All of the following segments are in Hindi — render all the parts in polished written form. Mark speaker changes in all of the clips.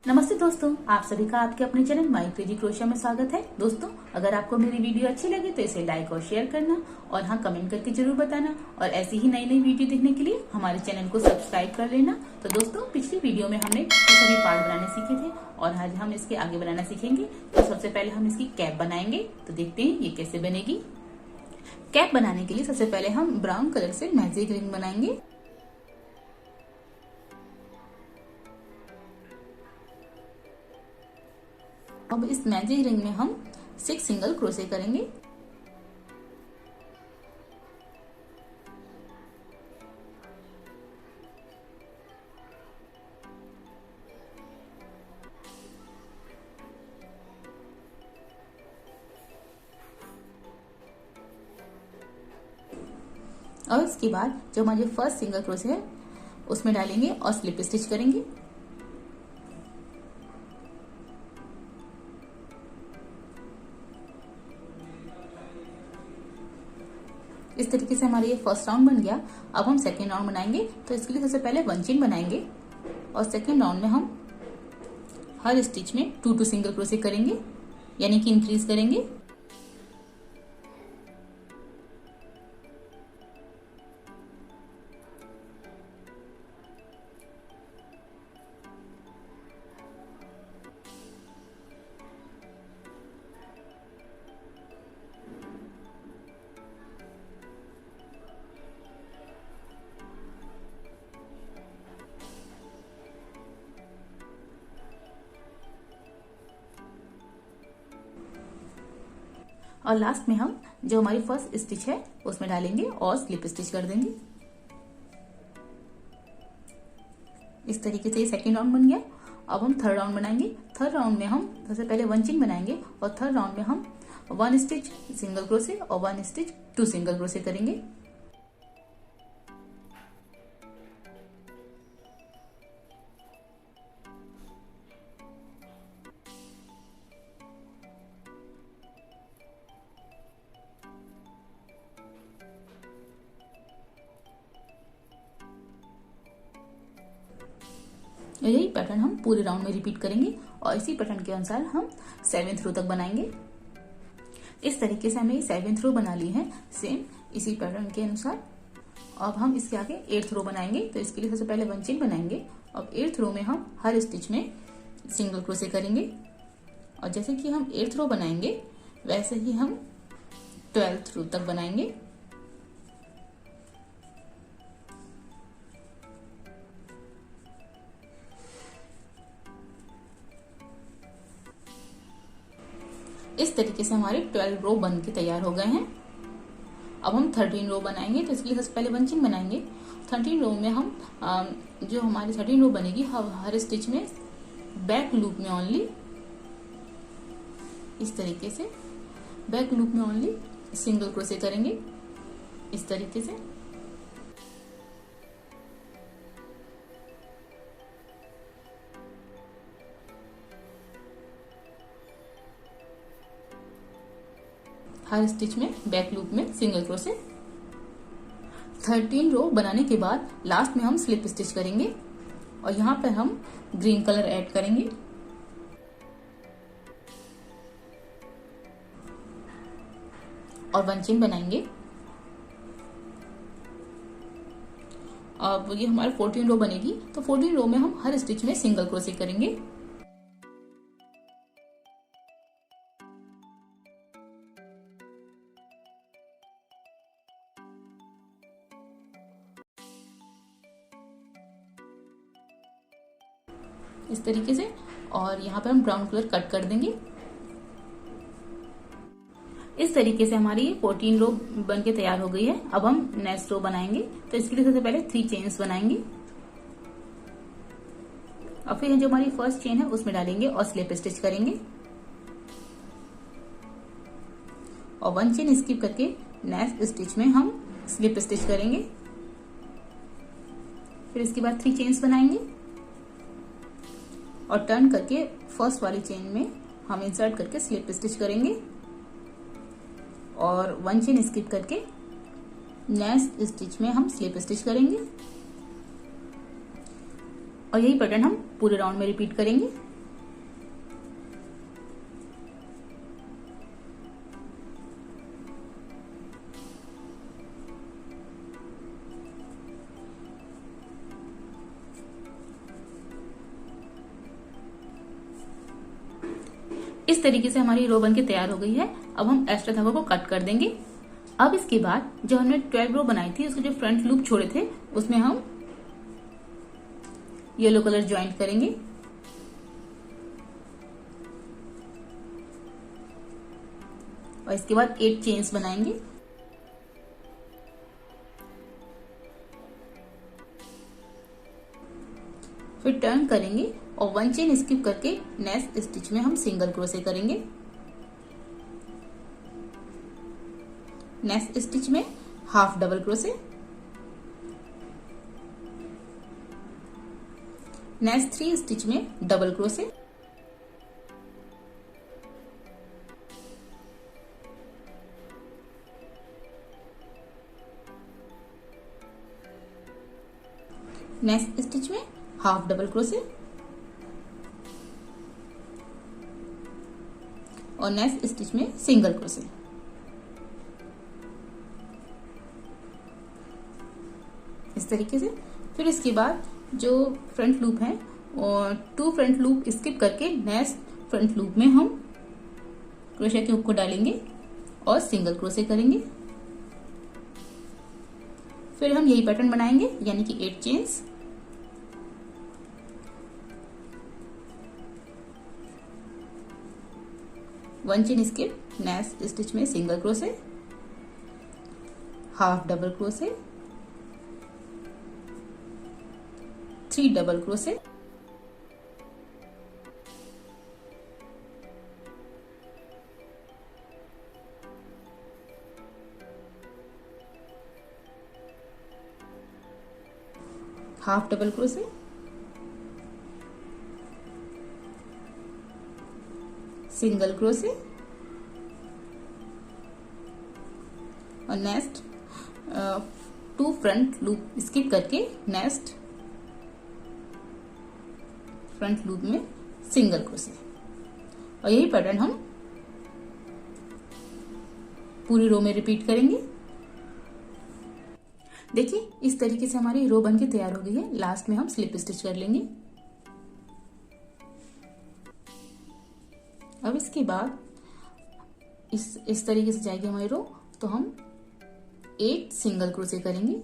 Speaker 1: नमस्ते दोस्तों, आप सभी का आपके अपने चैनल माई क्रेजी क्रोशिया में स्वागत है। दोस्तों, अगर आपको मेरी वीडियो अच्छी लगे तो इसे लाइक और शेयर करना और हाँ, कमेंट करके जरूर बताना। और ऐसी ही नई नई वीडियो देखने के लिए हमारे चैनल को सब्सक्राइब कर लेना। तो दोस्तों, पिछली वीडियो में हमने सभी पार्ट बनाने सीखे थे और आज हम इसके आगे बनाना सीखेंगे। तो सबसे पहले हम इसकी कैप बनाएंगे। तो देखते हैं ये कैसे बनेगी। कैप बनाने के लिए सबसे पहले हम ब्राउन कलर से मैजिक रिंग बनाएंगे। अब इस मैजिक रिंग में हम 6 सिंगल क्रोशे करेंगे। और इसके बाद जो हमारे फर्स्ट सिंगल क्रोशे है उसमें डालेंगे और स्लिप स्टिच करेंगे। इस तरीके से हमारा ये फर्स्ट राउंड बन गया। अब हम सेकेंड राउंड बनाएंगे। तो इसके लिए सबसे पहले 1 चेन बनाएंगे और सेकेंड राउंड में हम हर स्टिच में 2 सिंगल क्रोशे करेंगे, यानी कि इंक्रीज करेंगे। और लास्ट में हम जो हमारी फर्स्ट स्टिच है उसमें डालेंगे और स्लिप स्टिच कर देंगे। इस तरीके से ये सेकेंड राउंड बन गया। अब हम थर्ड राउंड बनाएंगे। थर्ड राउंड में हम सबसे पहले 1 चेन बनाएंगे और थर्ड राउंड में हम 1 स्टिच सिंगल क्रोशे और 1 स्टिच 2 सिंगल क्रोशे करेंगे। यही पैटर्न हम पूरे राउंड में रिपीट करेंगे और इसी पैटर्न के अनुसार हम 7th रो तक बनाएंगे। इस तरीके से हमें 7th रो बना ली है सेम इसी पैटर्न के अनुसार। अब हम इसके आगे 8th रो बनाएंगे। तो इसके लिए सबसे पहले 1 चेन बनाएंगे। अब 8th रो में हम हर स्टिच में सिंगल क्रोशे करेंगे और जैसे कि हम 8th रो बनाएंगे वैसे ही हम 12th रो तक बनाएंगे। इस तरीके से हमारे 12 रो बन के तैयार हो गए हैं। अब हम 13 रो बनाएंगे। तो इसके लिए सबसे पहले 1 चेन बनाएंगे। 13 रो में हम जो हमारी 13 रो बनेगी हर स्टिच में बैक लूप में ओनली, इस तरीके से बैक लूप में ओनली सिंगल क्रोशे करेंगे इस तरीके से। हर स्टिच में बैक लूप में सिंगल क्रोशे। 13 रो बनाने के बाद लास्ट में हम स्लिप स्टिच करेंगे और यहाँ पर हम ग्रीन कलर ऐड करेंगे। और 1 चेन बनाएंगे। अब ये हमारे 14 रो बनेगी। तो 14 रो में हम हर स्टिच में सिंगल क्रोशे करेंगे। इस तरीके से। और यहाँ पर हम ब्राउन कलर कट कर देंगे। इस तरीके से हमारी 14 रो बन के तैयार हो गई है। अब हम नेक्स्ट रो बनाएंगे। तो इसके लिए सबसे पहले 3 चेन्स बनाएंगे और फिर जो हमारी फर्स्ट चेन है उसमें डालेंगे और स्लिप स्टिच करेंगे और 1 चेन स्किप करके नेक्स्ट स्टिच में हम स्लिप स्टिच करेंगे। फिर इसके बाद 3 चेन्स बनाएंगे और टर्न करके फर्स्ट वाली चेन में हम इंसर्ट करके स्लिप स्टिच करेंगे और 1 चेन स्किप करके नेक्स्ट स्टिच में हम स्लिप स्टिच करेंगे और यही पैटर्न हम पूरे राउंड में रिपीट करेंगे। इस तरीके से हमारी रो बन के तैयार हो गई है। अब हम एक्स्ट्रा धागों को कट कर देंगे। अब इसके बाद जो हमने 12 रो बनाई थी उसके जो फ्रंट लूप छोड़े थे उसमें हम येलो कलर ज्वाइंट करेंगे। और इसके बाद 8 चेन्स बनाएंगे। फिर टर्न करेंगे और 1 चेन स्किप करके नेक्स्ट स्टिच में हम सिंगल क्रोशे करेंगे। नेक्स्ट स्टिच में half double crochet, next 3 stitch में डबल क्रोशे, नेक्स्ट स्टिच में हाफ डबल क्रोशे और नेक्स्ट स्टिच में सिंगल क्रोशे। इस तरीके से। फिर इसके बाद जो फ्रंट लूप है और 2 फ्रंट लूप स्किप करके नेक्स्ट फ्रंट लूप में हम क्रोशे के हुक को डालेंगे और सिंगल क्रोशे करेंगे। फिर हम यही पैटर्न बनाएंगे यानी कि 8 chains. One chain skip, next stitch में single crochet, half double crochet, 3 double crochet, half double crochet, single crochet और नेक्स्ट 2 फ्रंट लूप स्किप करके नेक्स्ट फ्रंट लूप में सिंगल क्रोशे। और यही पैटर्न हम पूरी रो में रिपीट करेंगे। देखिए इस तरीके से हमारी रो बन के तैयार हो गई है। लास्ट में हम स्लिप स्टिच कर लेंगे। अब इसके बाद इस तरीके से जाएगी हमारी रो, तो हम 8 सिंगल क्रोशे करेंगे।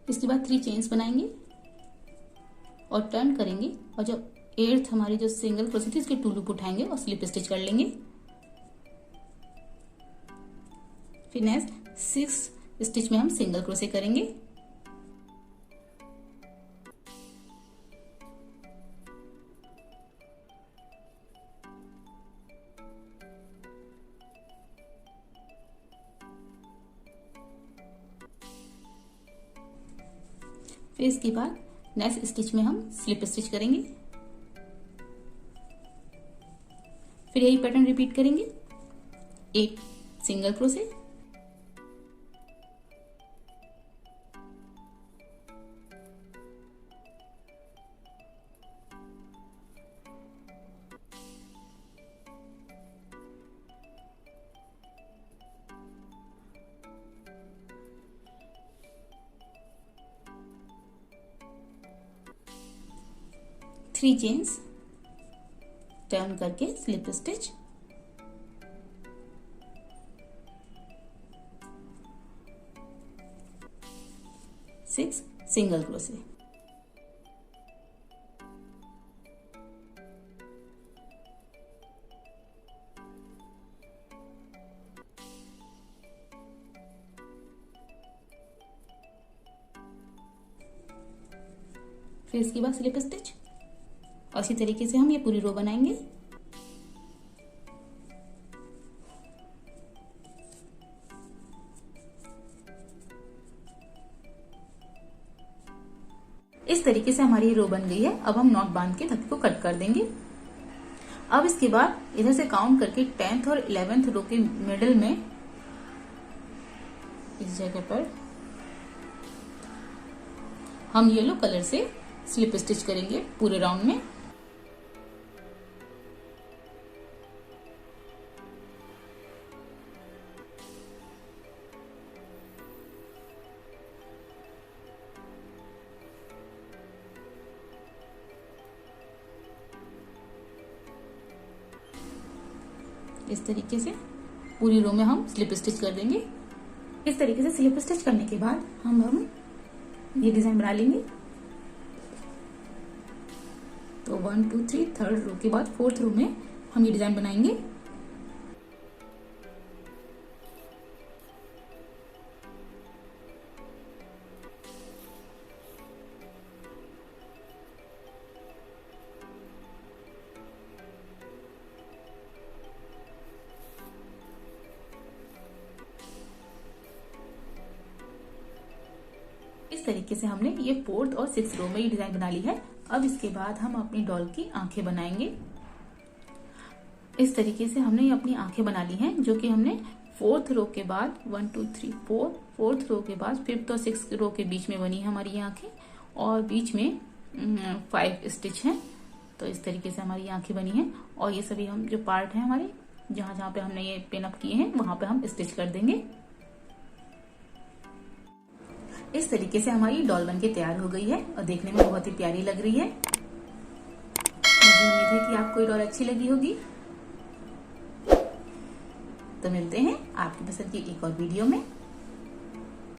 Speaker 1: इसके बाद 3 चेन्स बनाएंगे और टर्न करेंगे और जो 8th हमारी जो सिंगल क्रोशे थी इसके 2 लूप उठाएंगे और स्लिप स्टिच कर लेंगे। फिर नेक्स्ट 6 स्टिच में हम सिंगल क्रोशे करेंगे। फिर इसके बाद नेक्स्ट स्टिच में हम स्लिप स्टिच करेंगे। फिर यही पैटर्न रिपीट करेंगे। 8 single crochet, three chains, turn करके slip stitch, six single crochet. फिर इसके बाद स्लिप स्टिच और इसी तरीके से हम ये पूरी रो बनाएंगे। इस तरीके से हमारी रो बन गई है। अब हम नॉट बांध के धक्के को कट कर देंगे। अब इसके बाद इधर से काउंट करके 10th और 11th रो के मिडिल में इस जगह पर हम येलो कलर से स्लिप स्टिच करेंगे पूरे राउंड में। इस तरीके से पूरी रो में हम स्लिप स्टिच कर देंगे। इस तरीके से स्लिप स्टिच करने के बाद हम ये डिजाइन बना लेंगे। तो 1 2 3 थर्ड रो के बाद फोर्थ रो में हम ये डिजाइन बनाएंगे। इस तरीके से हमने ये फोर्थ और सिक्स रो में ये डिजाइन बना ली है। अब इसके बाद हम अपनी डॉल की आंखें बनाएंगे। इस तरीके से हमने अपनी आंखें बना ली हैं, जो कि हमने फोर्थ रो के बाद 1 2 3 4 फोर्थ रो के बाद फिफ्थ और सिक्स रो के बीच में बनी है हमारी ये आंखें, और बीच में 5 स्टिच हैं। तो इस तरीके से हमारी आंखें बनी हैं, और ये सभी हम जो पार्ट है हमारे जहां जहां पे हमने ये पिन अप किए हैं वहां पे हम स्टिच कर देंगे। इस तरीके से हमारी डॉल बन के तैयार हो गई है और देखने में बहुत ही प्यारी लग रही है। मुझे उम्मीद है कि आपको ये डॉल अच्छी लगी होगी। तो मिलते हैं आपकी पसंद की एक और वीडियो में।